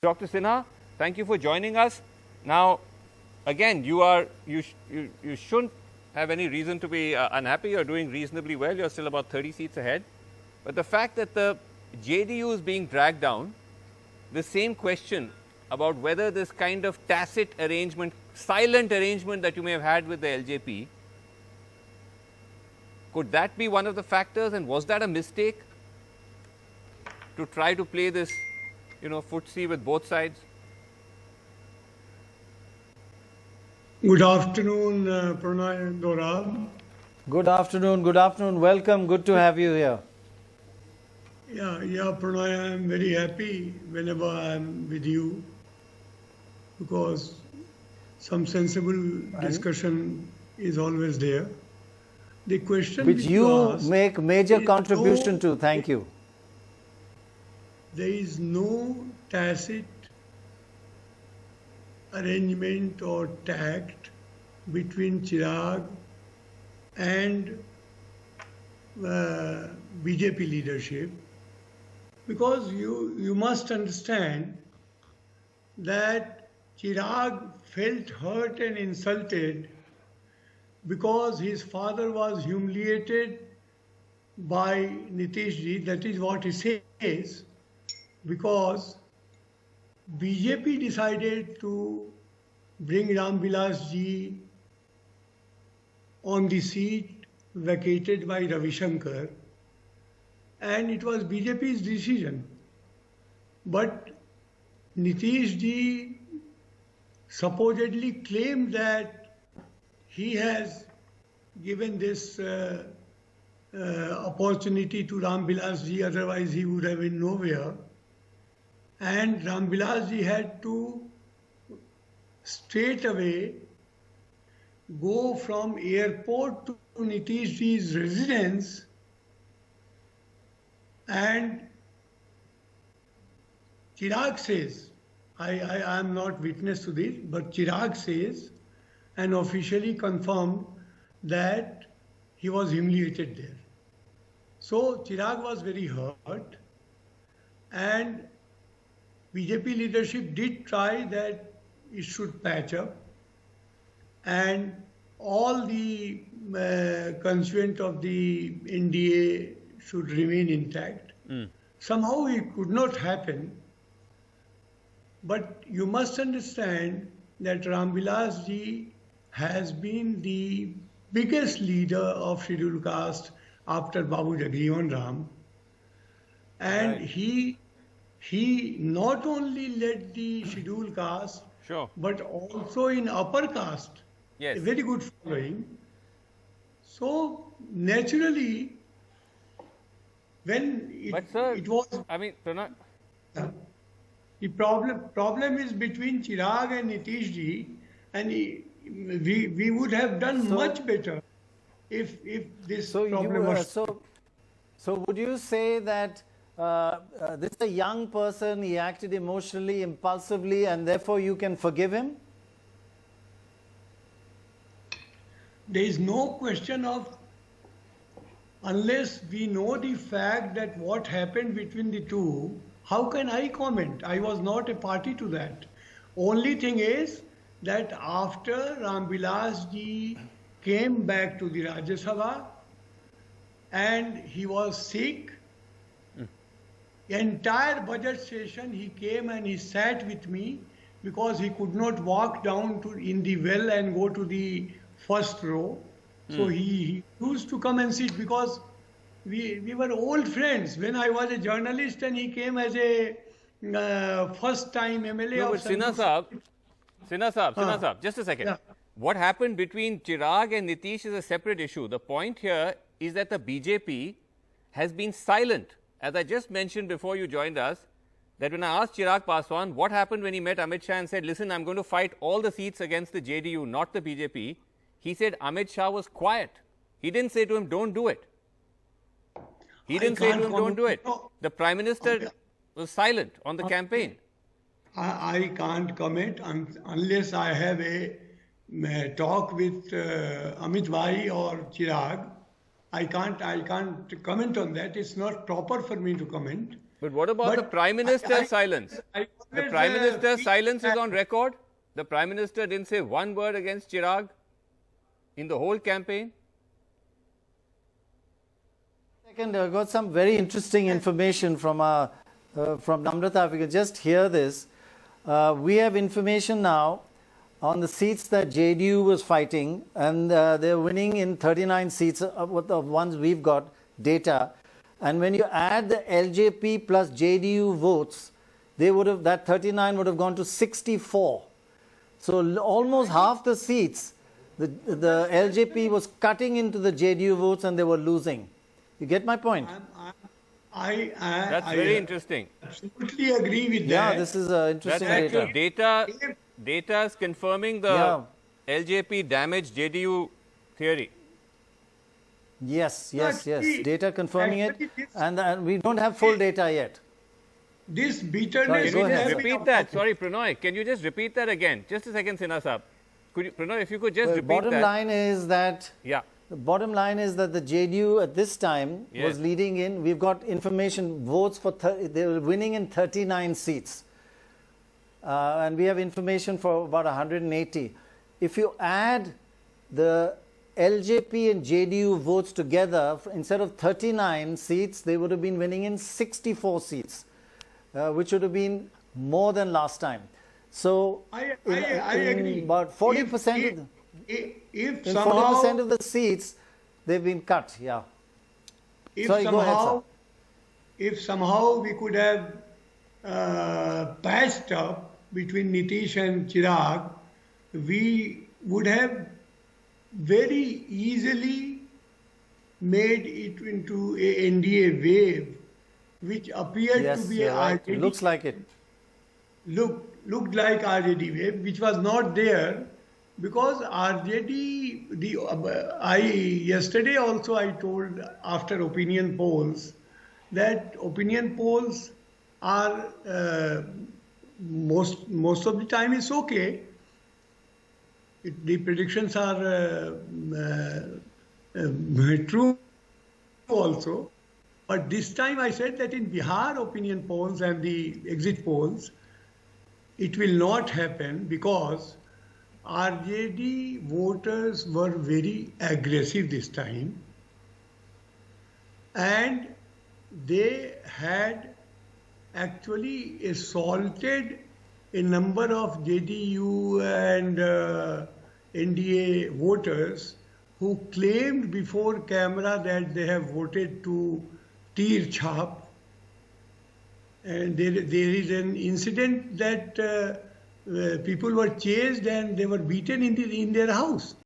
Dr. Sinha, thank you for joining us. Now, again, you shouldn't have any reason to be unhappy. You're doing reasonably well. You're still about 30 seats ahead. But the fact that the JDU is being dragged down, the same question about whether this kind of tacit arrangement, silent arrangement that you may have had with the LJP, could that be one of the factors, and was that a mistake to try to play this, footsie with both sides? Good afternoon, Pranay Dorab. Good afternoon. Welcome. Good to have you here. Yeah, Pranay, I am very happy whenever I am with you because some sensible discussion is always there. The question which you asked, make major contribution to. Thank you. There is no tacit arrangement or tact between Chirag and BJP leadership, because you must understand that Chirag felt hurt and insulted because his father was humiliated by Nitish ji. That is what he says, because BJP decided to bring Ram Vilas ji on the seat vacated by Ravi Shankar, and it was BJP's decision. But Nitish ji supposedly claimed that he has given this opportunity to Ram Vilas ji, otherwise he would have been nowhere. And Ram Vilas ji had to straight away go from airport to Nitish ji's residence, and Chirag says, I am not witness to this, but Chirag says and officially confirmed that he was humiliated there. So Chirag was very hurt, and BJP leadership did try that it should patch up and all the constituent of the NDA should remain intact. Somehow it could not happen. But you must understand that Ram Vilas ji has been the biggest leader of scheduled caste after Babu Jagjivan Ram. And Right. he not only led the scheduled caste, Sure. but also in upper caste, Yes. a very good following. So naturally, when But sir, it was I mean, Pranay, the problem is between Chirag and Nitish ji, and we would have done much better if this problem was. So would you say that this is a young person, he acted emotionally, impulsively, and therefore you can forgive him? There is no question of, unless we know the fact that what happened between the two, how can I comment? I was not a party to that. Only thing is that after Ram Vilas ji came back to the Rajya Sabha and he was sick, entire budget session he came and he sat with me because he could not walk down to in the well and go to the first row. So he used to come and sit because we were old friends. When I was a journalist and he came as a first time MLA no, of but Sinha Saab, just a second. Yeah. What happened between Chirag and Nitish is a separate issue. The point here is that the BJP has been silent. As I just mentioned before you joined us, that when I asked Chirag Paswan what happened when he met Amit Shah and said, listen, I'm going to fight all the seats against the JDU, not the BJP, he said Amit Shah was quiet. He didn't say to him, don't do it. He didn't say to him, don't do it. The Prime Minister was silent on the campaign. I can't comment unless I have a talk with Amit Bhai or Chirag. I can't comment on that. It's not proper for me to comment. But what about the But Prime Minister's silence? I The always, Prime Minister's feel silence is that- on record. The Prime Minister didn't say one word against Chirag in the whole campaign. Second, I got some very interesting information from Namrata. If you could just hear this. We have information now on the seats that JDU was fighting, and they're winning in 39 seats of the ones we've got data. And when you add the LJP plus JDU votes, that 39 would have gone to 64. So almost half the seats, the LJP was cutting into the JDU votes and they were losing. You get my point? That's very interesting. Absolutely agree with Yeah, that. this is That's interesting actual data. data is confirming the LJP damaged JDU theory. Yes. Actually- Data confirming it, actually this- and we don't have full data yet. This Sorry, bitterness go Can you ahead. just has repeat that? Sorry, Pranoy, can you just repeat that again? Just a second, Sinha Saab. Pranoy, if you could just The repeat bottom that. line is that Yeah. the bottom line is that the JDU at this time Yes. was leading in. We've got information votes for they were winning in 39 seats, and we have information for about 180. If you add the LJP and JDU votes together, instead of 39 seats, they would have been winning in 64 seats, which would have been more than last time. So, I in agree. about 40% of the, If in somehow 40% of the seats, they've been cut. Yeah. if Sorry, go ahead, somehow if somehow we could have patched up between Nitish and Chirag, we would have very easily made it into a NDA wave, which appeared Yes, to be you're a right. RJD, Looks like it. looked like RJD wave, which was not there because RJD. Yesterday also I told after opinion polls that opinion polls are most of the time it's okay. The predictions are true also. But this time I said that in Bihar opinion polls and the exit polls, it will not happen because RJD voters were very aggressive this time and they had actually assaulted a number of JDU and NDA voters who claimed before camera that they have voted to Tir Chhap. And there is an incident that people were chased and they were beaten in their house.